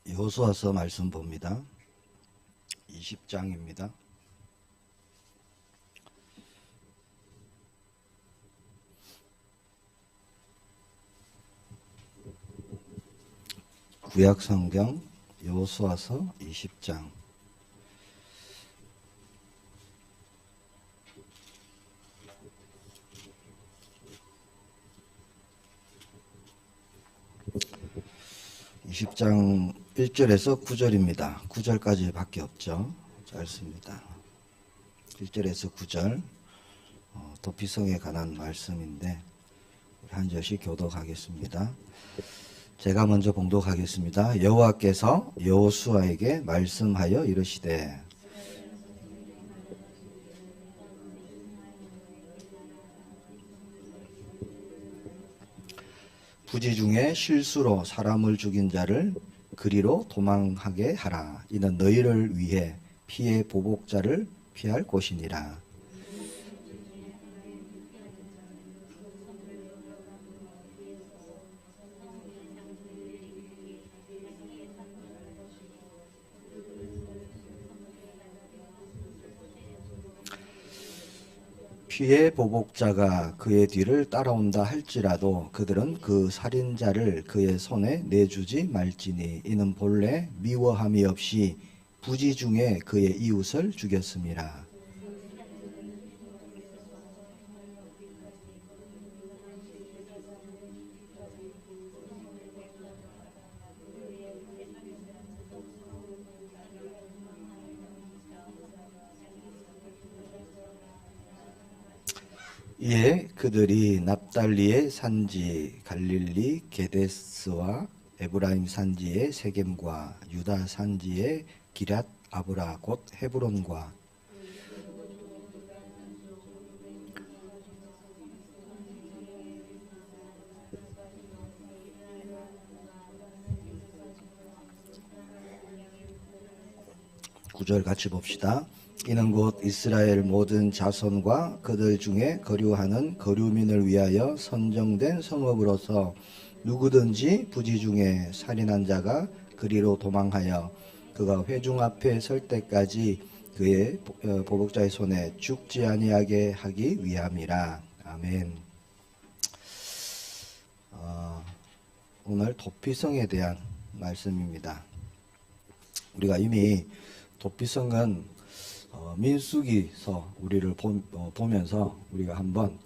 여호수아서 말씀 봅니다. 20장입니다. 구약성경 여호수아서 20장. (20장) 1절에서 9절입니다. 9절까지 밖에 없죠. 짧습니다. 1절에서 9절 도피성에 관한 말씀인데 한 절씩 교독하겠습니다. 제가 먼저 봉독하겠습니다. 여호와께서 여호수아에게 말씀하여 이르시되 부지 중에 실수로 사람을 죽인 자를 그리로 도망하게 하라. 이는 너희를 위해 피의 보복자를 피할 곳이니라. 피의 보복자가 그의 뒤를 따라온다 할지라도 그들은 그 살인자를 그의 손에 내주지 말지니 이는 본래 미워함이 없이 부지 중에 그의 이웃을 죽였음이라. 이에 그들이 납달리의 산지 갈릴리 게데스와 에브라임 산지의 세겜과 유다 산지의 기랏 아브라 곧 헤브론과 구절 같이 봅시다. 이는 곧 이스라엘 모든 자손과 그들 중에 거류하는 거류민을 위하여 선정된 성읍으로서 누구든지 부지 중에 살인한 자가 그리로 도망하여 그가 회중 앞에 설 때까지 그의 보복자의 손에 죽지 아니하게 하기 위함이라. 아멘. 오늘 도피성에 대한 말씀입니다. 우리가 이미 도피성은 민수기서 우리를 보면서 우리가 한번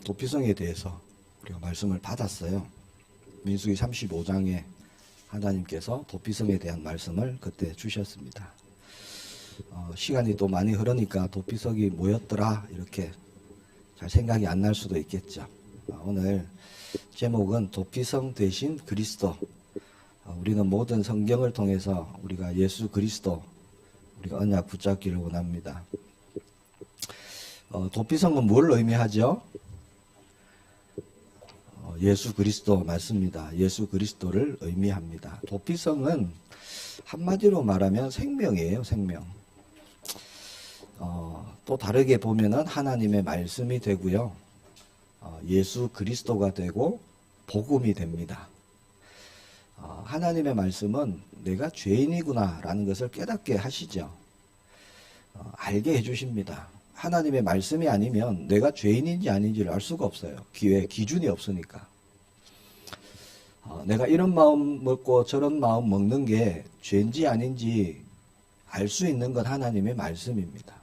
도피성에 대해서 우리가 말씀을 받았어요. 민수기 35장에 하나님께서 도피성에 대한 말씀을 그때 주셨습니다. 시간이 또 많이 흐르니까 도피성이 뭐였더라 이렇게 잘 생각이 안 날 수도 있겠죠. 오늘 제목은 도피성 대신 그리스도. 우리는 모든 성경을 통해서 우리가 예수 그리스도 우리가 언약 붙잡기를 원합니다. 도피성은 뭘 의미하죠? 예수 그리스도 맞습니다. 예수 그리스도를 의미합니다. 도피성은 한마디로 말하면 생명이에요. 생명. 또 다르게 보면은 하나님의 말씀이 되고요. 예수 그리스도가 되고 복음이 됩니다. 하나님의 말씀은 내가 죄인이구나 라는 것을 깨닫게 하시죠. 알게 해주십니다. 하나님의 말씀이 아니면 내가 죄인인지 아닌지를 알 수가 없어요. 기준이 없으니까. 내가 이런 마음 먹고 저런 마음 먹는 게 죄인지 아닌지 알 수 있는 건 하나님의 말씀입니다.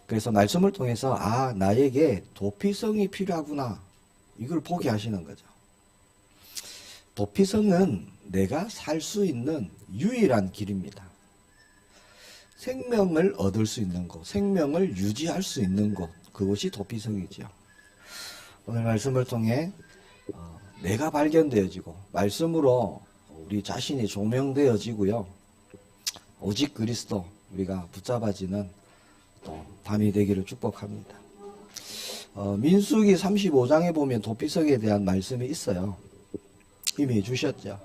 그래서 말씀을 통해서 나에게 도피성이 필요하구나 이걸 보게 하시는 거죠. 도피성은 내가 살 수 있는 유일한 길입니다. 생명을 얻을 수 있는 곳, 생명을 유지할 수 있는 곳, 그것이 도피성이죠. 오늘 말씀을 통해 내가 발견되어지고 말씀으로 우리 자신이 조명되어지고요. 오직 그리스도 우리가 붙잡아지는 또 밤이 되기를 축복합니다. 민수기 35장에 보면 도피성에 대한 말씀이 있어요. 이미 주셨죠.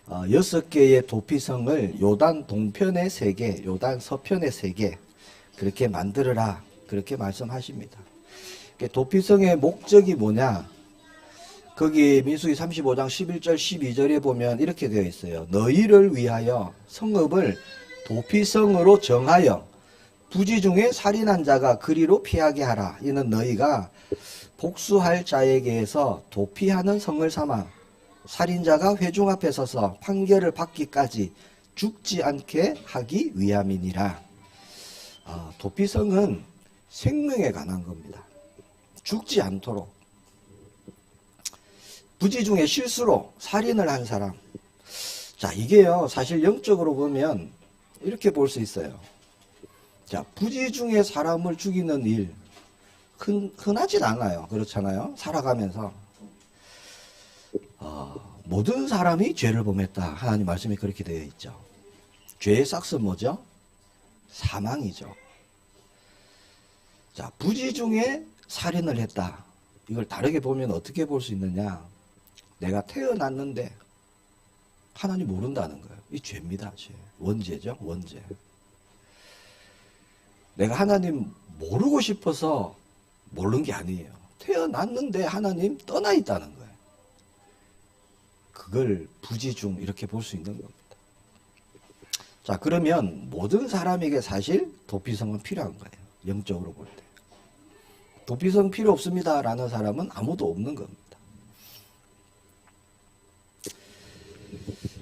6개의 도피성을 요단 동편에 3개, 요단 서편에 3개 그렇게 만들어라 그렇게 말씀하십니다. 도피성의 목적이 뭐냐? 거기 민수기 35장 11절 12절에 보면 이렇게 되어 있어요. 너희를 위하여 성읍을 도피성으로 정하여 부지 중에 살인한 자가 그리로 피하게 하라. 이는 너희가 복수할 자에게서 도피하는 성을 삼아 살인자가 회중 앞에 서서 판결을 받기까지 죽지 않게 하기 위함이니라. 도피성은 생명에 관한 겁니다. 죽지 않도록. 부지 중에 실수로 살인을 한 사람. 자, 이게요, 사실 영적으로 보면 이렇게 볼 수 있어요. 자, 부지 중에 사람을 죽이는 일, 흔하진 않아요. 그렇잖아요. 살아가면서. 모든 사람이 죄를 범했다. 하나님 말씀이 그렇게 되어 있죠. 죄의 싹은 뭐죠? 사망이죠. 자, 부지 중에 살인을 했다. 이걸 다르게 보면 어떻게 볼 수 있느냐? 내가 태어났는데 하나님 모른다는 거예요. 이 죄입니다. 죄. 원죄죠. 원죄. 내가 하나님 모르고 싶어서 모르는 게 아니에요. 태어났는데 하나님 떠나 있다는 거예요. 그걸 부지중 이렇게 볼 수 있는 겁니다. 자, 그러면 모든 사람에게 사실 도피성은 필요한 거예요. 영적으로 볼 때. 도피성 필요 없습니다 라는 사람은 아무도 없는 겁니다.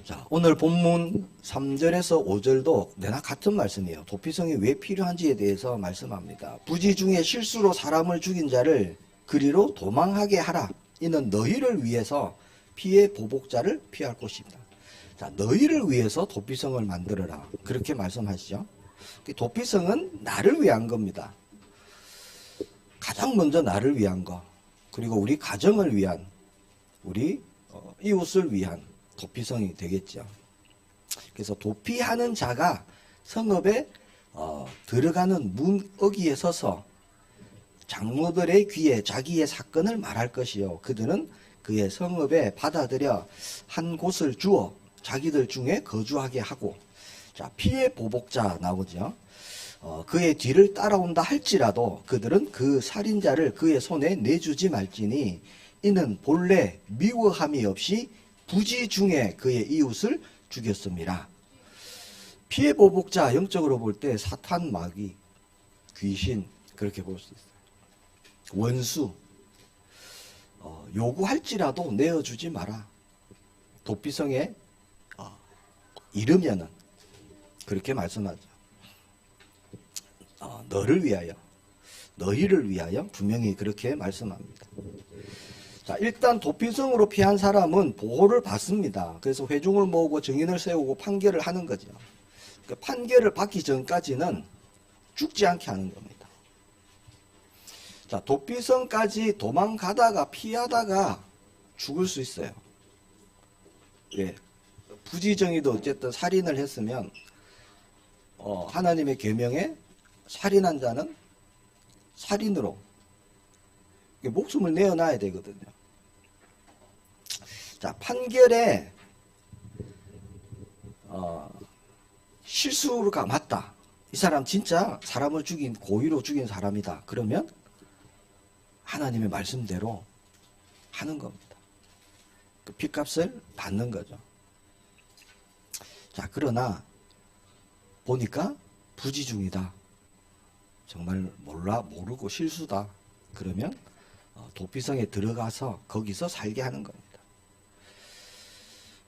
자, 오늘 본문 3절에서 5절도 내나 같은 말씀이에요. 도피성이 왜 필요한지에 대해서 말씀합니다. 부지 중에 실수로 사람을 죽인 자를 그리로 도망하게 하라. 이는 너희를 위해서 피해 보복자를 피할 것입니다. 자, 너희를 위해서 도피성을 만들어라. 그렇게 말씀하시죠. 도피성은 나를 위한 겁니다. 가장 먼저 나를 위한 거, 그리고 우리 가정을 위한, 우리 이웃을 위한 도피성이 되겠죠. 그래서 도피하는 자가 성읍에 들어가는 문어기에 서서 장로들의 귀에 자기의 사건을 말할 것이요. 그들은 그의 성읍에 받아들여 한 곳을 주어 자기들 중에 거주하게 하고, 자, 피해 보복자 나오죠. 그의 뒤를 따라온다 할지라도 그들은 그 살인자를 그의 손에 내주지 말지니 이는 본래 미워함이 없이 부지 중에 그의 이웃을 죽였습니다. 피해 보복자 영적으로 볼 때 사탄, 마귀, 귀신 그렇게 볼 수 있어요. 원수 요구할지라도 내어주지 마라. 도피성에 이르면은 그렇게 말씀하죠. 너를 위하여, 너희를 위하여 분명히 그렇게 말씀합니다. 자, 일단 도피성으로 피한 사람은 보호를 받습니다. 그래서 회중을 모으고 증인을 세우고 판결을 하는 거죠. 그 판결을 받기 전까지는 죽지 않게 하는 겁니다. 자, 도피성까지 도망가다가 피하다가 죽을 수 있어요. 예. 부지정의도 어쨌든 살인을 했으면 하나님의 계명에 살인한 자는 살인으로 목숨을 내어놔야 되거든요. 자, 판결에 실수가 맞다. 이 사람 진짜 사람을 고의로 죽인 사람이다. 그러면 하나님의 말씀대로 하는 겁니다. 그 핏값을 받는 거죠. 자, 그러나 보니까 부지중이다. 정말 모르고 실수다. 그러면 도피성에 들어가서 거기서 살게 하는 겁니다.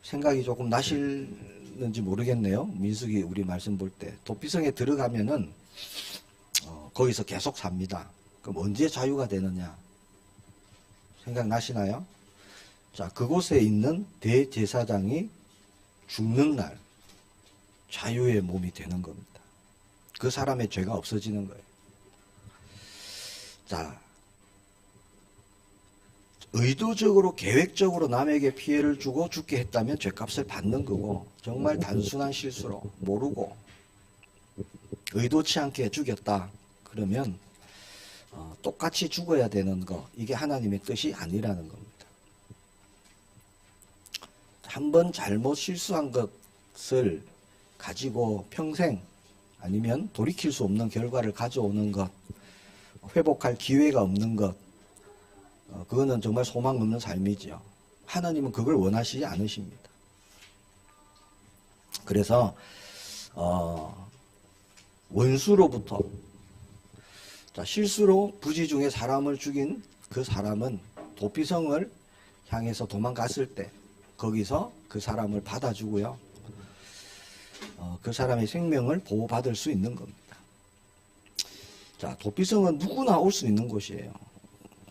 생각이 조금 나시는지 모르겠네요. 민수기 우리 말씀 볼 때 도피성에 들어가면은 거기서 계속 삽니다. 그럼 언제 자유가 되느냐? 생각나시나요? 자, 그곳에 있는 대제사장이 죽는 날 자유의 몸이 되는 겁니다. 그 사람의 죄가 없어지는 거예요. 자, 의도적으로 계획적으로 남에게 피해를 주고 죽게 했다면 죄값을 받는 거고, 정말 단순한 실수로 모르고 의도치 않게 죽였다 그러면 똑같이 죽어야 되는 거, 이게 하나님의 뜻이 아니라는 겁니다. 한번 잘못 실수한 것을 가지고 평생 아니면 돌이킬 수 없는 결과를 가져오는 것, 회복할 기회가 없는 것, 그거는 정말 소망 없는 삶이지요. 하나님은 그걸 원하시지 않으십니다. 그래서 원수로부터, 자, 실수로 부지 중에 사람을 죽인 그 사람은 도피성을 향해서 도망갔을 때 거기서 그 사람을 받아주고요. 그 사람의 생명을 보호받을 수 있는 겁니다. 자, 도피성은 누구나 올 수 있는 곳이에요.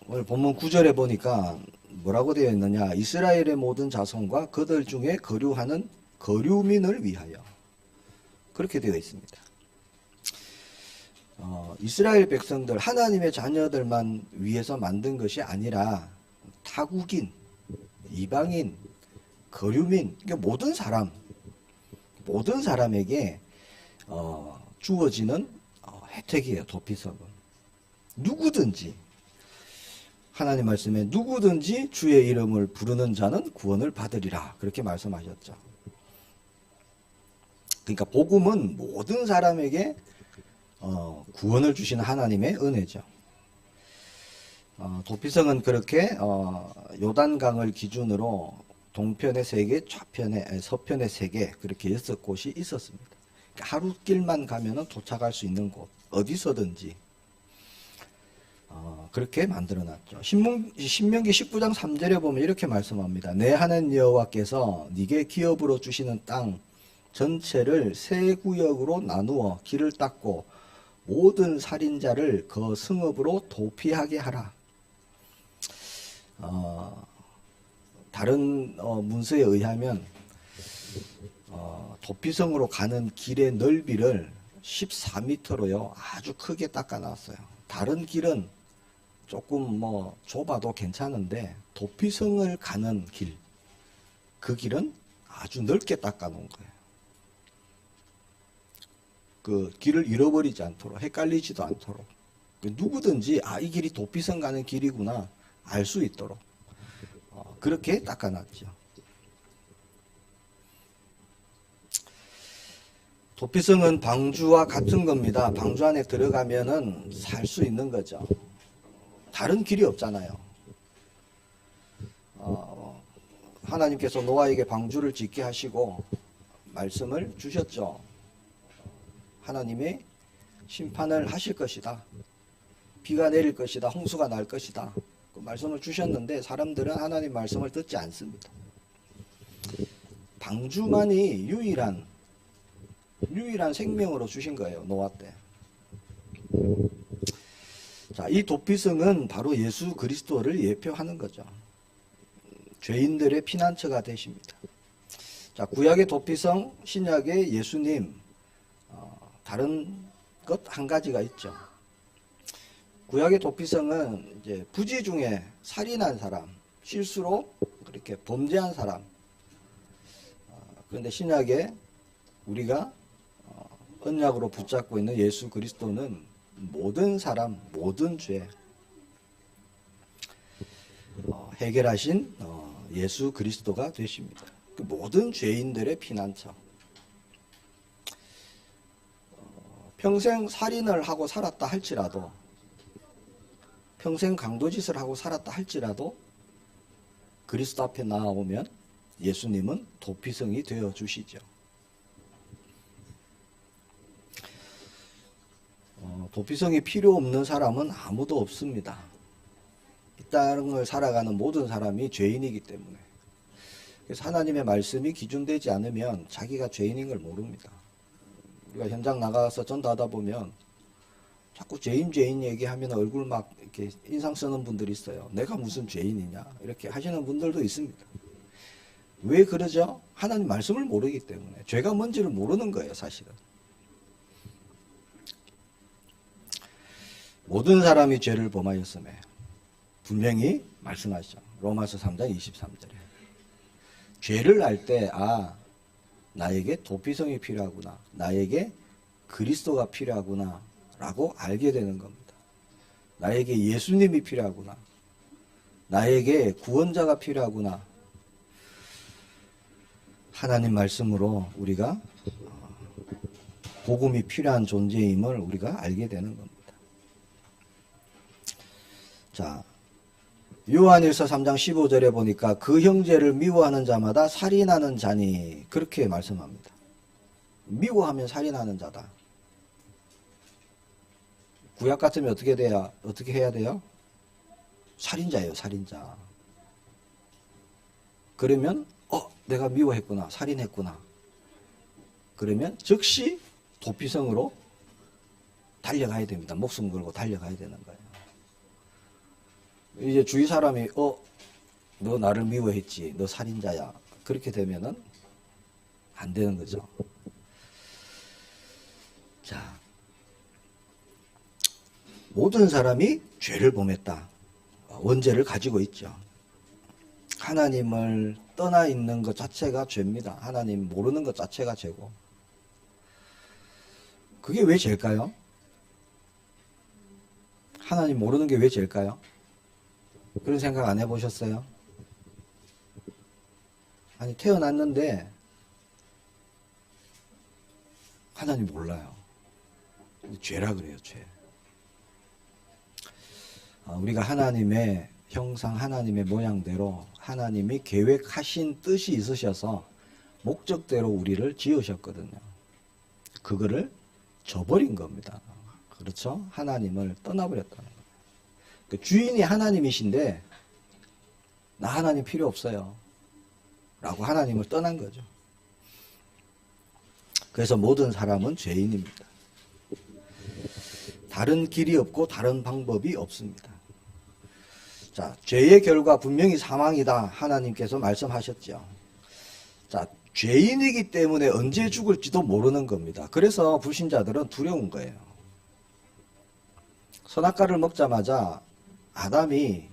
오늘 본문 9절에 보니까 뭐라고 되어 있느냐. 이스라엘의 모든 자손과 그들 중에 거류하는 거류민을 위하여. 그렇게 되어 있습니다. 이스라엘 백성들, 하나님의 자녀들만 위해서 만든 것이 아니라 타국인, 이방인, 거류민, 그러니까 모든 사람에게 주어지는 혜택이에요. 도피성은 누구든지, 하나님 말씀에 누구든지 주의 이름을 부르는 자는 구원을 받으리라, 그렇게 말씀하셨죠. 그러니까 복음은 모든 사람에게 구원을 주시는 하나님의 은혜죠. 도피성은 그렇게 요단강을 기준으로 동편에 3개, 서편에 3개, 그렇게 6곳이 있었습니다. 하루 길만 가면은 도착할 수 있는 곳, 어디서든지 그렇게 만들어놨죠. 신명기 19장 3절에 보면 이렇게 말씀합니다. 내 하나님 여호와께서 네게 기업으로 주시는 땅 전체를 3구역으로 나누어 길을 닦고 모든 살인자를 그 성읍으로 도피하게 하라. 다른 문서에 의하면 도피성으로 가는 길의 넓이를 14m로요 아주 크게 닦아놨어요. 다른 길은 조금 좁아도 괜찮은데 도피성을 가는 길, 그 길은 아주 넓게 닦아놓은 거예요. 그 길을 잃어버리지 않도록, 헷갈리지도 않도록, 누구든지 이 길이 도피성 가는 길이구나 알 수 있도록 그렇게 닦아놨죠. 도피성은 방주와 같은 겁니다. 방주 안에 들어가면은 살 수 있는 거죠. 다른 길이 없잖아요. 하나님께서 노아에게 방주를 짓게 하시고 말씀을 주셨죠. 하나님이 심판을 하실 것이다. 비가 내릴 것이다. 홍수가 날 것이다. 그 말씀을 주셨는데 사람들은 하나님 말씀을 듣지 않습니다. 방주만이 유일한 생명으로 주신 거예요. 노아 때. 자, 이 도피성은 바로 예수 그리스도를 예표하는 거죠. 죄인들의 피난처가 되십니다. 자, 구약의 도피성, 신약의 예수님, 다른 것 한 가지가 있죠. 구약의 도피성은 이제 부지 중에 살인한 사람, 실수로 그렇게 범죄한 사람. 그런데 신약에 우리가 언약으로 붙잡고 있는 예수 그리스도는 모든 사람, 모든 죄 해결하신 예수 그리스도가 되십니다. 그 모든 죄인들의 피난처. 평생 살인을 하고 살았다 할지라도, 평생 강도짓을 하고 살았다 할지라도 그리스도 앞에 나아오면 예수님은 도피성이 되어 주시죠. 도피성이 필요 없는 사람은 아무도 없습니다. 이 땅을 살아가는 모든 사람이 죄인이기 때문에. 그래서 하나님의 말씀이 기준되지 않으면 자기가 죄인인 걸 모릅니다. 우리가 현장 나가서 전도하다 보면 자꾸 죄인 얘기하면 얼굴 막 이렇게 인상 쓰는 분들이 있어요. 내가 무슨 죄인이냐 이렇게 하시는 분들도 있습니다. 왜 그러죠? 하나님 말씀을 모르기 때문에. 죄가 뭔지를 모르는 거예요, 사실은. 모든 사람이 죄를 범하였음에 분명히 말씀하시죠. 로마서 3장 23절에. 죄를 알 때 나에게 도피성이 필요하구나. 나에게 그리스도가 필요하구나 라고 알게 되는 겁니다. 나에게 예수님이 필요하구나. 나에게 구원자가 필요하구나. 하나님 말씀으로 우리가 복음이 필요한 존재임을 우리가 알게 되는 겁니다. 자, 요한일서 3장 15절에 보니까 그 형제를 미워하는 자마다 살인하는 자니 그렇게 말씀합니다. 미워하면 살인하는 자다. 구약 같으면 어떻게 해야 돼요? 살인자예요, 살인자. 그러면 내가 미워했구나, 살인했구나. 그러면 즉시 도피성으로 달려가야 됩니다. 목숨 걸고 달려가야 되는 거예요. 이제 주위 사람이 너 나를 미워했지, 너 살인자야. 그렇게 되면은 안 되는 거죠. 자, 모든 사람이 죄를 범했다. 원죄를 가지고 있죠. 하나님을 떠나 있는 것 자체가 죄입니다. 하나님 모르는 것 자체가 죄고. 그게 왜 죄일까요? 하나님 모르는 게 왜 죄일까요? 그런 생각 안 해보셨어요? 아니, 태어났는데 하나님 몰라요. 죄라 그래요, 죄. 우리가 하나님의 형상, 하나님의 모양대로 하나님이 계획하신 뜻이 있으셔서 목적대로 우리를 지으셨거든요. 그거를 저버린 겁니다. 그렇죠? 하나님을 떠나버렸다는 거예요. 그 주인이 하나님이신데 나 하나님 필요 없어요 라고 하나님을 떠난 거죠. 그래서 모든 사람은 죄인입니다. 다른 길이 없고 다른 방법이 없습니다. 자, 죄의 결과 분명히 사망이다. 하나님께서 말씀하셨죠. 자, 죄인이기 때문에 언제 죽을지도 모르는 겁니다. 그래서 불신자들은 두려운 거예요. 선악과를 먹자마자 아담이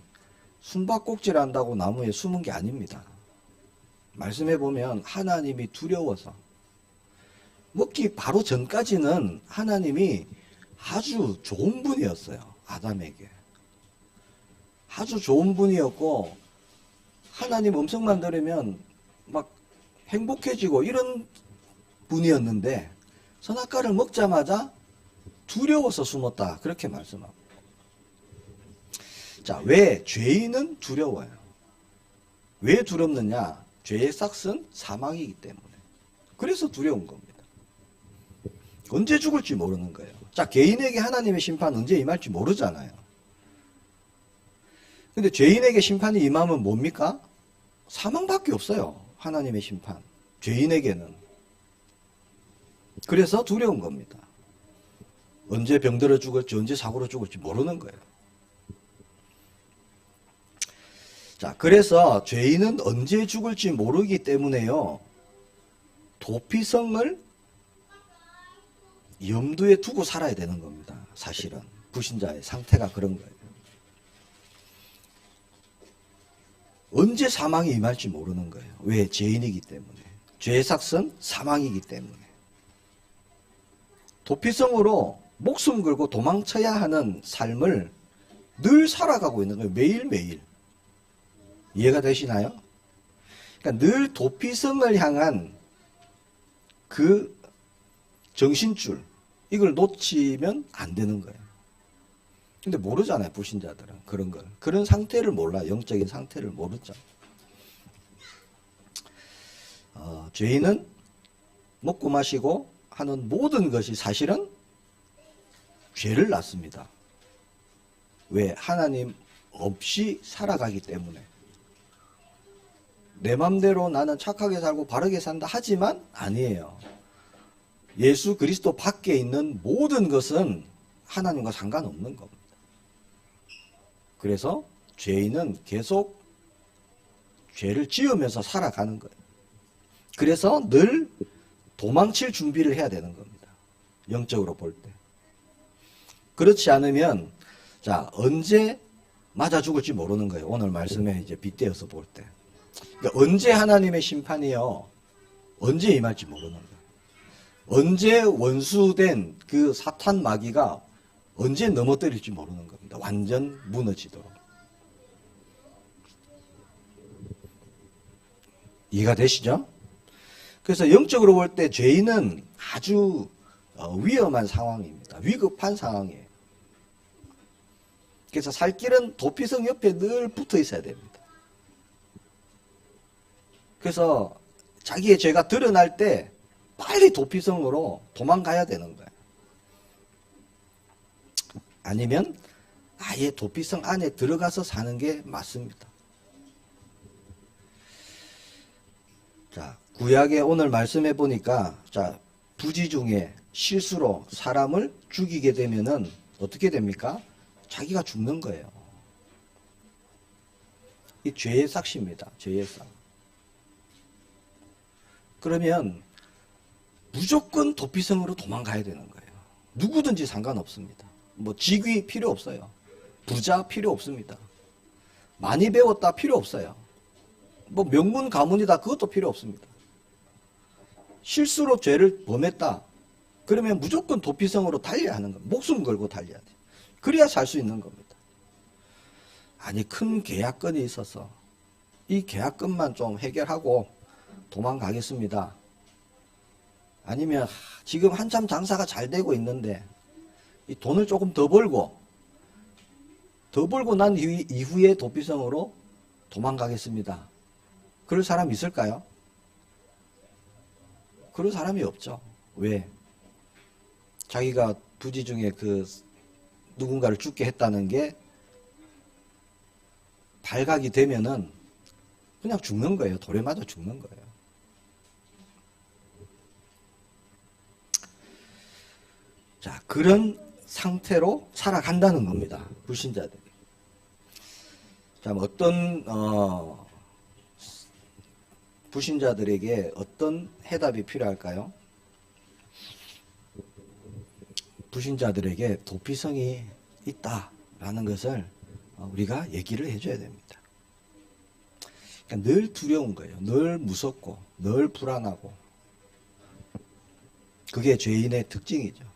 숨바꼭질 한다고 나무에 숨은 게 아닙니다. 말씀해 보면 하나님이 두려워서, 먹기 바로 전까지는 하나님이 아주 좋은 분이었어요. 아담에게. 아주 좋은 분이었고 하나님 음성만 들으면 막 행복해지고 이런 분이었는데 선악과를 먹자마자 두려워서 숨었다. 그렇게 말씀합니다. 자, 왜 죄인은 두려워요? 왜 두렵느냐? 죄의 삭은 사망이기 때문에. 그래서 두려운 겁니다. 언제 죽을지 모르는 거예요. 자, 개인에게 하나님의 심판 언제 임할지 모르잖아요. 근데 죄인에게 심판이 임하면 뭡니까? 사망밖에 없어요. 하나님의 심판. 죄인에게는. 그래서 두려운 겁니다. 언제 병들어 죽을지, 언제 사고로 죽을지 모르는 거예요. 자, 그래서 죄인은 언제 죽을지 모르기 때문에요. 도피성을 염두에 두고 살아야 되는 겁니다. 사실은. 불신자의 상태가 그런 거예요. 언제 사망이 임할지 모르는 거예요. 왜? 죄인이기 때문에. 죄의 삭은 사망이기 때문에. 도피성으로 목숨 걸고 도망쳐야 하는 삶을 늘 살아가고 있는 거예요. 매일매일. 이해가 되시나요? 그러니까 늘 도피성을 향한 그 정신줄, 이걸 놓치면 안 되는 거예요. 근데 모르잖아요, 불신자들은. 그런 걸. 그런 상태를 몰라요. 영적인 상태를 모르죠. 죄인은 먹고 마시고 하는 모든 것이 사실은 죄를 낳습니다. 왜? 하나님 없이 살아가기 때문에. 내 맘대로 나는 착하게 살고 바르게 산다 하지만 아니에요. 예수 그리스도 밖에 있는 모든 것은 하나님과 상관없는 겁니다. 그래서 죄인은 계속 죄를 지으면서 살아가는 거예요. 그래서 늘 도망칠 준비를 해야 되는 겁니다. 영적으로 볼 때. 그렇지 않으면 자, 언제 맞아 죽을지 모르는 거예요. 오늘 말씀에 이제 빗대어서 볼 때. 그러니까 언제 하나님의 심판이요, 언제 임할지 모르는 거예요. 언제 원수된 그 사탄 마귀가 언제 넘어뜨릴지 모르는 겁니다. 완전 무너지도록. 이해가 되시죠? 그래서 영적으로 볼 때 죄인은 아주 위험한 상황입니다. 위급한 상황이에요. 그래서 살 길은 도피성 옆에 늘 붙어 있어야 됩니다. 그래서 자기의 죄가 드러날 때 빨리 도피성으로 도망가야 되는 거예요. 아니면 아예 도피성 안에 들어가서 사는 게 맞습니다. 자, 구약에 오늘 말씀해 보니까, 자, 부지 중에 실수로 사람을 죽이게 되면은 어떻게 됩니까? 자기가 죽는 거예요. 이 죄의 삭시입니다. 죄의 삭. 그러면 무조건 도피성으로 도망가야 되는 거예요. 누구든지 상관없습니다. 뭐 직위 필요 없어요. 부자 필요 없습니다. 많이 배웠다 필요 없어요. 뭐 명문 가문이다 그것도 필요 없습니다. 실수로 죄를 범했다. 그러면 무조건 도피성으로 달려야 하는 겁니다. 목숨 걸고 달려야 돼요. 그래야 살 수 있는 겁니다. 아니 큰 계약건이 있어서 이 계약건만 좀 해결하고 도망가겠습니다. 아니면 지금 한참 장사가 잘 되고 있는데 이 돈을 조금 더 벌고 난 이후에 도피성으로 도망가겠습니다. 그럴 사람 있을까요? 그런 사람이 없죠. 왜? 자기가 부지 중에 그 누군가를 죽게 했다는 게 발각이 되면은 그냥 죽는 거예요. 돌에 맞아 죽는 거예요. 자, 그런 상태로 살아간다는 겁니다. 불신자들이. 자, 어떤 불신자들에게 어떤 해답이 필요할까요? 불신자들에게 도피성이 있다라는 것을 우리가 얘기를 해줘야 됩니다. 그러니까 늘 두려운 거예요. 늘 무섭고 늘 불안하고 그게 죄인의 특징이죠.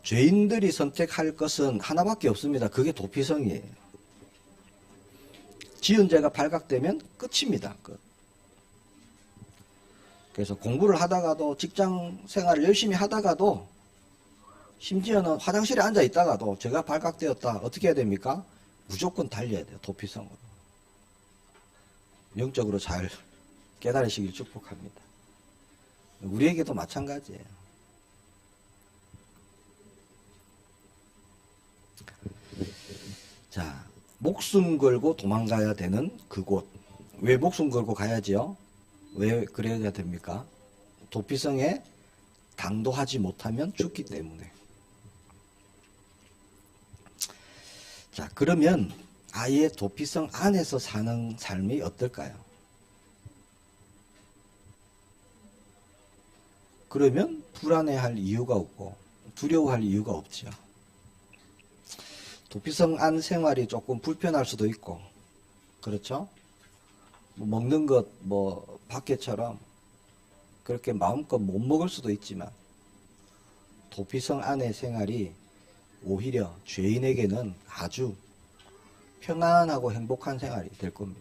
죄인들이 선택할 것은 하나밖에 없습니다. 그게 도피성이에요. 지은 죄가 발각되면 끝입니다. 끝. 그래서 공부를 하다가도 직장 생활을 열심히 하다가도 심지어는 화장실에 앉아 있다가도 죄가 발각되었다. 어떻게 해야 됩니까? 무조건 달려야 돼요. 도피성으로. 영적으로 잘 깨달으시길 축복합니다. 우리에게도 마찬가지예요. 자, 목숨 걸고 도망가야 되는 그곳. 왜 목숨 걸고 가야지요? 왜 그래야 됩니까? 도피성에 당도하지 못하면 죽기 때문에. 자, 그러면 아예 도피성 안에서 사는 삶이 어떨까요? 그러면 불안해할 이유가 없고 두려워할 이유가 없죠. 도피성 안 생활이 조금 불편할 수도 있고, 그렇죠? 뭐 먹는 것, 뭐, 밖에처럼 그렇게 마음껏 못 먹을 수도 있지만, 도피성 안의 생활이 오히려 죄인에게는 아주 편안하고 행복한 생활이 될 겁니다.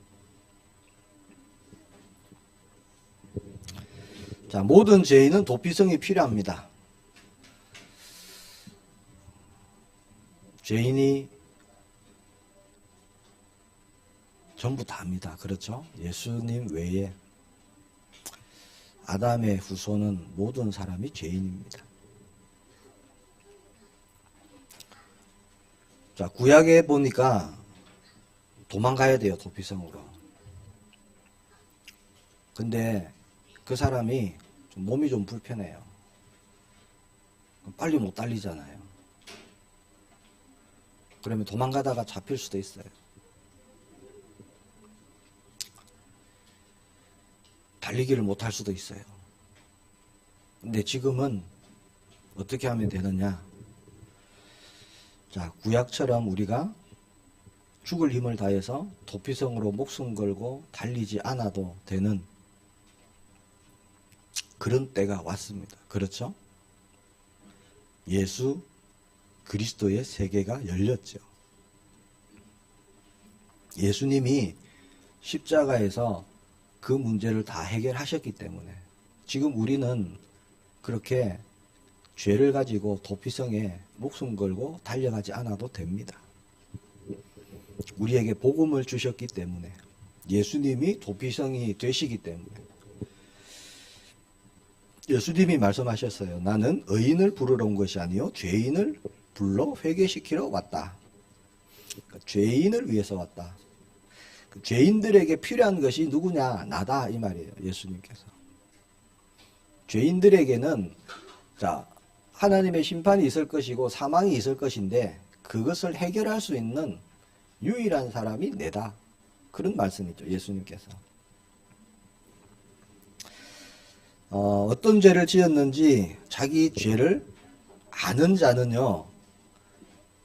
자, 모든 죄인은 도피성이 필요합니다. 죄인이 전부 다입니다. 그렇죠? 예수님 외에 아담의 후손은 모든 사람이 죄인입니다. 자, 구약에 보니까 도망가야 돼요. 도피성으로. 근데 그 사람이 몸이 좀 불편해요. 빨리 못 달리잖아요. 그러면 도망가다가 잡힐 수도 있어요. 달리기를 못할 수도 있어요. 근데 지금은 어떻게 하면 되느냐? 자, 구약처럼 우리가 죽을 힘을 다해서 도피성으로 목숨 걸고 달리지 않아도 되는 그런 때가 왔습니다. 그렇죠? 예수 그리스도의 세계가 열렸죠. 예수님이 십자가에서 그 문제를 다 해결하셨기 때문에 지금 우리는 그렇게 죄를 가지고 도피성에 목숨 걸고 달려가지 않아도 됩니다. 우리에게 복음을 주셨기 때문에, 예수님이 도피성이 되시기 때문에. 예수님이 말씀하셨어요. 나는 의인을 부르러 온 것이 아니요 죄인을 불러 회개시키러 왔다. 그러니까 죄인을 위해서 왔다. 죄인들에게 필요한 것이 누구냐? 나다, 이 말이에요. 예수님께서. 죄인들에게는 하나님의 심판이 있을 것이고 사망이 있을 것인데 그것을 해결할 수 있는 유일한 사람이 내다. 그런 말씀이죠. 예수님께서. 어떤 죄를 지었는지 자기 죄를 아는 자는요,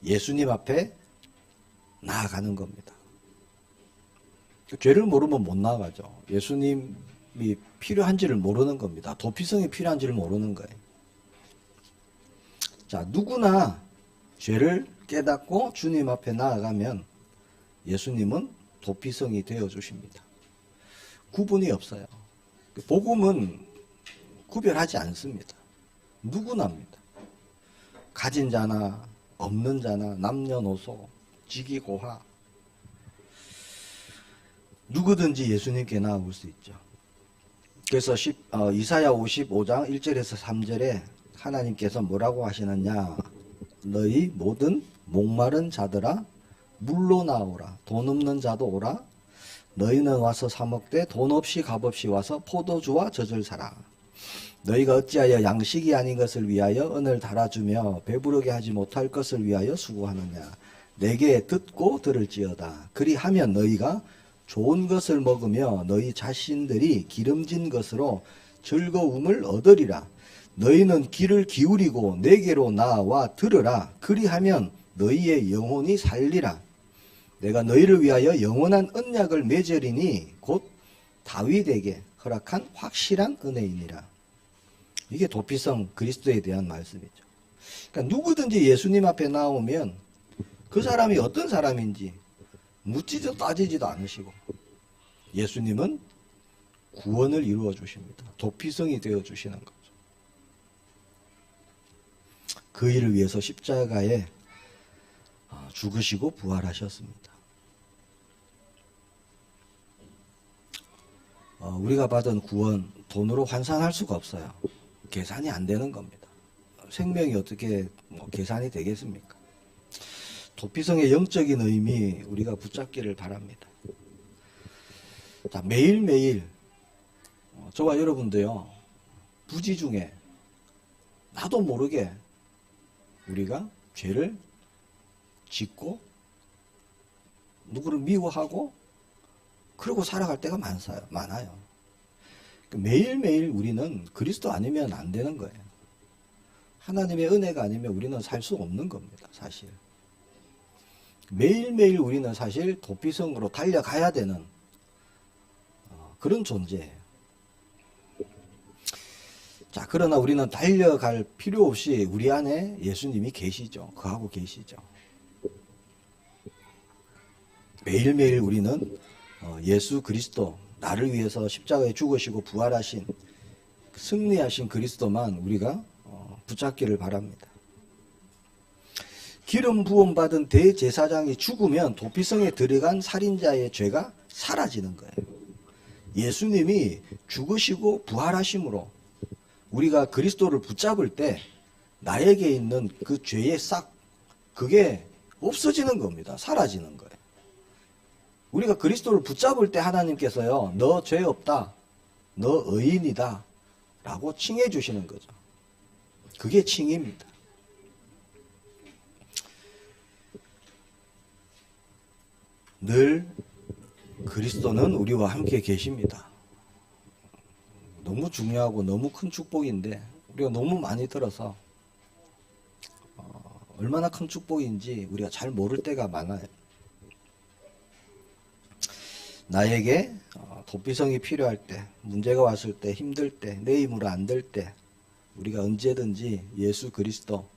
예수님 앞에 나아가는 겁니다. 죄를 모르면 못 나아가죠. 예수님이 필요한지를 모르는 겁니다. 도피성이 필요한지를 모르는 거예요. 자, 누구나 죄를 깨닫고 주님 앞에 나아가면 예수님은 도피성이 되어 주십니다. 구분이 없어요. 복음은 구별하지 않습니다. 누구나입니다. 가진 자나 없는 자나 남녀노소, 직위고하, 누구든지 예수님께 나아올 수 있죠. 그래서 이사야 55장 1절에서 3절에 하나님께서 뭐라고 하시느냐? 너희 모든 목마른 자들아 물로 나오라. 돈 없는 자도 오라. 너희는 와서 사 먹되 돈 없이 값없이 와서 포도주와 젖을 사라. 너희가 어찌하여 양식이 아닌 것을 위하여 은을 달아주며 배부르게 하지 못할 것을 위하여 수고하느냐? 내게 듣고 들을지어다. 그리하면 너희가 좋은 것을 먹으며 너희 자신들이 기름진 것으로 즐거움을 얻으리라. 너희는 귀를 기울이고 내게로 나와 들으라. 그리하면 너희의 영혼이 살리라. 내가 너희를 위하여 영원한 언약을 맺으리니 곧 다윗에게 허락한 확실한 은혜이니라. 이게 도피성 그리스도에 대한 말씀이죠. 그러니까 누구든지 예수님 앞에 나오면 그 사람이 어떤 사람인지 묻지도 따지지도 않으시고 예수님은 구원을 이루어 주십니다. 도피성이 되어 주시는 거죠. 그 일을 위해서 십자가에 죽으시고 부활하셨습니다. 우리가 받은 구원 돈으로 환산할 수가 없어요. 계산이 안 되는 겁니다. 생명이 어떻게 계산이 되겠습니까? 도피성의 영적인 의미 우리가 붙잡기를 바랍니다. 자, 매일매일 저와 여러분도요, 부지 중에 나도 모르게 우리가 죄를 짓고 누구를 미워하고 그러고 살아갈 때가 많아요. 매일매일 우리는 그리스도 아니면 안 되는 거예요. 하나님의 은혜가 아니면 우리는 살 수 없는 겁니다. 사실 매일매일 우리는 사실 도피성으로 달려가야 되는 그런 존재예요. 자, 그러나 우리는 달려갈 필요 없이 우리 안에 예수님이 계시죠. 거하고 계시죠. 매일매일 우리는 예수 그리스도, 나를 위해서 십자가에 죽으시고 부활하신, 승리하신 그리스도만 우리가 붙잡기를 바랍니다. 기름 부음 받은 대제사장이 죽으면 도피성에 들어간 살인자의 죄가 사라지는 거예요. 예수님이 죽으시고 부활하심으로 우리가 그리스도를 붙잡을 때 나에게 있는 그 죄의 그게 없어지는 겁니다. 사라지는 거예요. 우리가 그리스도를 붙잡을 때 하나님께서요, 너 죄 없다, 너 의인이다 라고 칭해 주시는 거죠. 그게 칭입니다. 늘 그리스도는 우리와 함께 계십니다. 너무 중요하고 너무 큰 축복인데 우리가 너무 많이 들어서 얼마나 큰 축복인지 우리가 잘 모를 때가 많아요. 나에게 도피성이 필요할 때, 문제가 왔을 때, 힘들 때, 내 힘으로 안 될 때 우리가 언제든지 예수 그리스도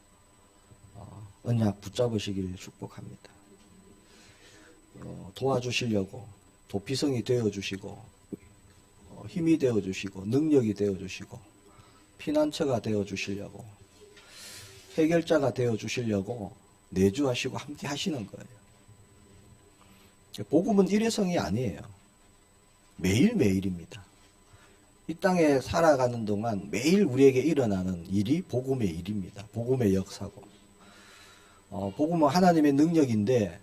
언약 붙잡으시길 축복합니다. 도와주시려고 도피성이 되어주시고 힘이 되어주시고 능력이 되어주시고 피난처가 되어주시려고 해결자가 되어 주시려고 내주하시고 함께 하시는 거예요. 복음은 일회성이 아니에요. 매일매일입니다. 이 땅에 살아가는 동안 매일 우리에게 일어나는 일이 복음의 일입니다. 복음의 역사고. 복음은 하나님의 능력인데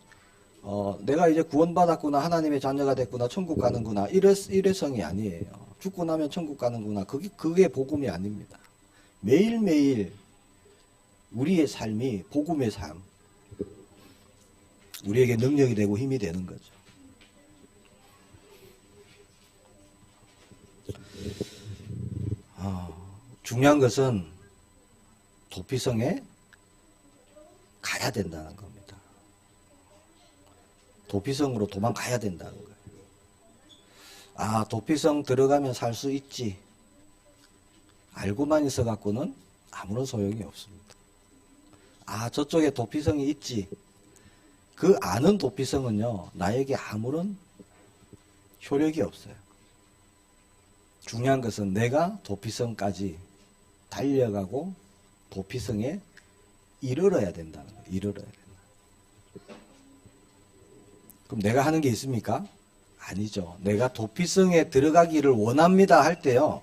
내가 이제 구원받았구나, 하나님의 자녀가 됐구나, 천국 가는구나, 일회성이 아니에요. 죽고 나면 천국 가는구나, 그게 복음이 아닙니다. 매일매일 우리의 삶이 복음의 삶, 우리에게 능력이 되고 힘이 되는 거죠. 중요한 것은 도피성에 가야 된다는 겁니다. 도피성으로 도망가야 된다는 거예요. 도피성 들어가면 살 수 있지. 알고만 있어 갖고는 아무런 소용이 없습니다. 저쪽에 도피성이 있지. 그 아는 도피성은요, 나에게 아무런 효력이 없어요. 중요한 것은 내가 도피성까지 달려가고 도피성에 이르러야 된다는 거예요. 이르러야 된다. 그럼 내가 하는 게 있습니까? 아니죠. 내가 도피성에 들어가기를 원합니다 할 때요,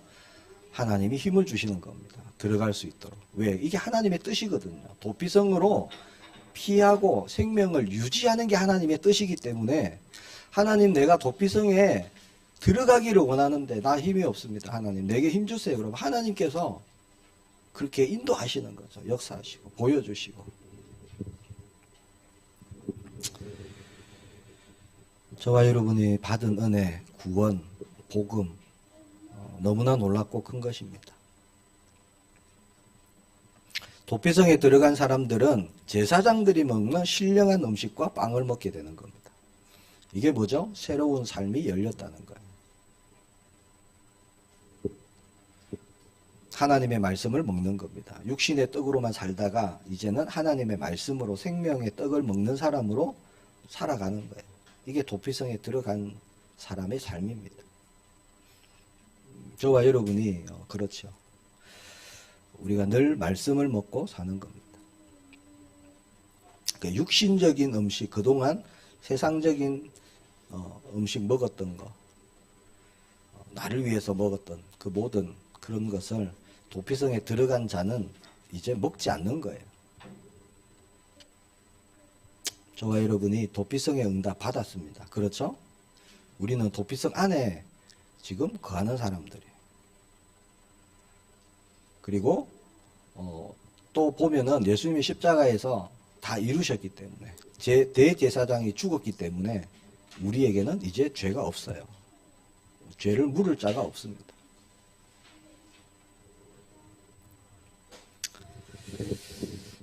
하나님이 힘을 주시는 겁니다. 들어갈 수 있도록. 왜? 이게 하나님의 뜻이거든요. 도피성으로 피하고 생명을 유지하는 게 하나님의 뜻이기 때문에, 하나님, 내가 도피성에 들어가기를 원하는데 나 힘이 없습니다. 하나님, 내게 힘 주세요. 그럼 하나님께서 그렇게 인도하시는 거죠. 역사하시고 보여주시고. 저와 여러분이 받은 은혜, 구원, 복음, 너무나 놀랍고 큰 것입니다. 도피성에 들어간 사람들은 제사장들이 먹는 신령한 음식과 빵을 먹게 되는 겁니다. 이게 뭐죠? 새로운 삶이 열렸다는 거예요. 하나님의 말씀을 먹는 겁니다. 육신의 떡으로만 살다가 이제는 하나님의 말씀으로 생명의 떡을 먹는 사람으로 살아가는 거예요. 이게 도피성에 들어간 사람의 삶입니다. 저와 여러분이 그렇죠. 우리가 늘 말씀을 먹고 사는 겁니다. 그러니까 육신적인 음식, 그동안 세상적인 음식 먹었던 거, 나를 위해서 먹었던 그 모든 그런 것을 도피성에 들어간 자는 이제 먹지 않는 거예요. 저와 여러분이 도피성의 응답 받았습니다. 그렇죠? 우리는 도피성 안에 지금 거하는 사람들이에요. 그리고 또 보면은 예수님이 십자가에서 다 이루셨기 때문에, 대제사장이 죽었기 때문에 우리에게는 이제 죄가 없어요. 죄를 물을 자가 없습니다.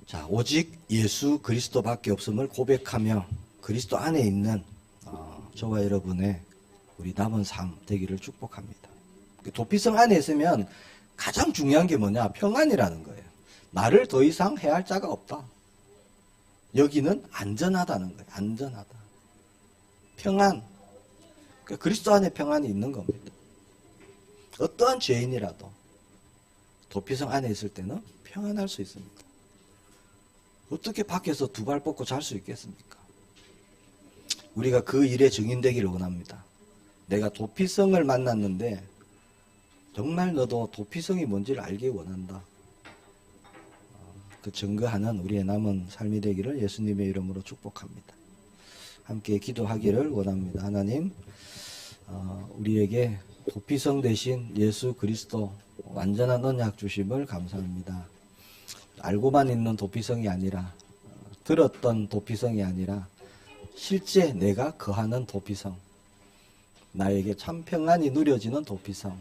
자, 오직 예수 그리스도밖에 없음을 고백하며 그리스도 안에 있는 저와 여러분의 우리 남은 삶 되기를 축복합니다. 도피성 안에 있으면 가장 중요한 게 뭐냐? 평안이라는 거예요. 나를 더 이상 해할 자가 없다. 여기는 안전하다는 거예요. 안전하다. 평안. 그러니까 그리스도 안에 평안이 있는 겁니다. 어떠한 죄인이라도 도피성 안에 있을 때는 평안할 수 있습니다. 어떻게 밖에서 두 발 뻗고 잘 수 있겠습니까? 우리가 그 일에 증인되기를 원합니다. 내가 도피성을 만났는데 정말 너도 도피성이 뭔지를 알기 원한다. 그 증거하는 우리의 남은 삶이 되기를 예수님의 이름으로 축복합니다. 함께 기도하기를 원합니다. 하나님, 우리에게 도피성 대신 예수 그리스도 완전한 언약 주심을 감사합니다. 알고만 있는 도피성이 아니라, 들었던 도피성이 아니라 실제 내가 거하는 도피성, 나에게 참 평안이 누려지는 도피성,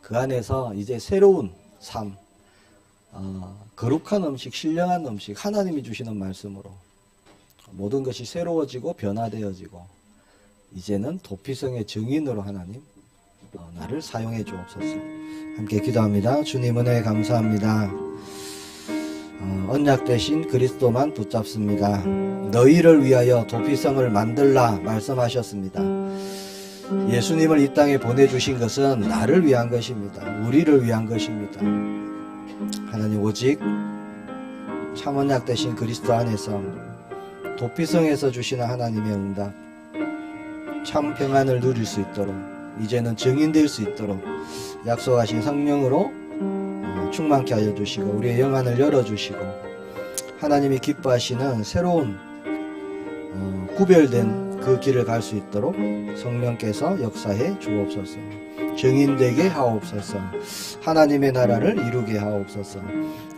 그 안에서 이제 새로운 삶, 거룩한 음식, 신령한 음식, 하나님이 주시는 말씀으로 모든 것이 새로워지고 변화되어지고, 이제는 도피성의 증인으로 하나님 나를 사용해 주옵소서. 함께 기도합니다. 주님 은혜 감사합니다. 언약 되신 그리스도만 붙잡습니다. 너희를 위하여 도피성을 만들라 말씀하셨습니다. 예수님을 이 땅에 보내주신 것은 나를 위한 것입니다. 우리를 위한 것입니다. 하나님, 오직 참언약 되신 그리스도 안에서 도피성에서 주시는 하나님의 응답, 참 평안을 누릴 수 있도록, 이제는 증인될 수 있도록 약속하신 성령으로 충만케 하여 주시고 우리의 영안을 열어주시고 하나님이 기뻐하시는 새로운 구별된 그 길을 갈 수 있도록 성령께서 역사해 주옵소서. 증인되게 하옵소서. 하나님의 나라를 이루게 하옵소서.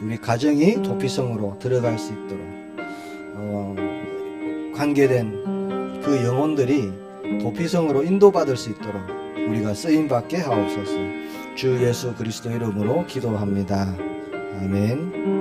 우리 가정이 도피성으로 들어갈 수 있도록 관계된 그 영혼들이 도피성으로 인도받을 수 있도록 우리가 쓰임받게 하옵소서. 주 예수 그리스도 이름으로 기도합니다. 아멘.